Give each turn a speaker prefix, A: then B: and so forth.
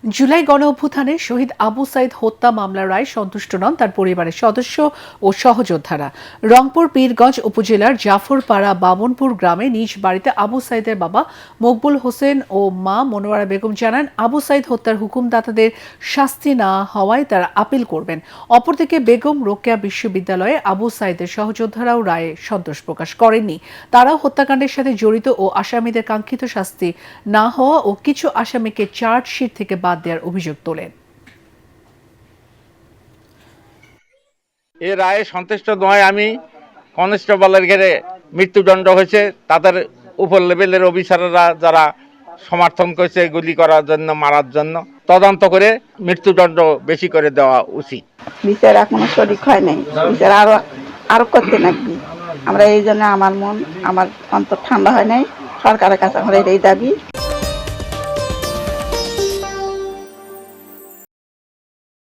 A: জুলাই গণঅভ্যুত্থানে শহীদ আবু সাইদ হত্যা মামলার রায় সন্তুষ্ট নন তার পরিবারের সদস্য ও সহযোদ্ধারা। রংপুর পীরগঞ্জ উপজেলার জাফরপাড়া বামনপুর গ্রামে নিজ বাড়িতে আবু সাইদের বাবা মকবুল হোসেন ও মা মনোয়ারা বেগম জানান, আবু সাইদ হত্যার হুকুমদাতাদের শাস্তি না হওয়ায় তারা আপিল করবেন। অপরদিকে বেগম রোকেয়া বিশ্ববিদ্যালয়ে আবু সাইদের সহযোদ্ধারাও রায়ে সন্তোষ প্রকাশ করেননি। তারাও হত্যাকাণ্ডের সাথে জড়িত ও আসামিদের কাঙ্ক্ষিত শাস্তি না হওয়া ও কিছু আসামিকে চার্জশিট থেকে বাদ দেওয়ার অভিযোগ তোলেন।
B: এ রায়ে সন্তুষ্ট নয় আমি। কনস্টেবলের ঘেরে মৃত্যুদণ্ড হয়েছে, তাদের উপর লেভেলের অফিসাররা যারা সমর্থন করেছে গুলি করার জন্য, মারার জন্য, তদন্ত করে মৃত্যুদণ্ড বেশি করে দেওয়া উচিত।
C: বিচার এখনো সঠিক হয় নাই, বিচার আরো করতে নাকি। আমরা এই জন্য আমার অন্তর ঠান্ডা হয় নাই। সরকারের কাছে আমার এই দাবি।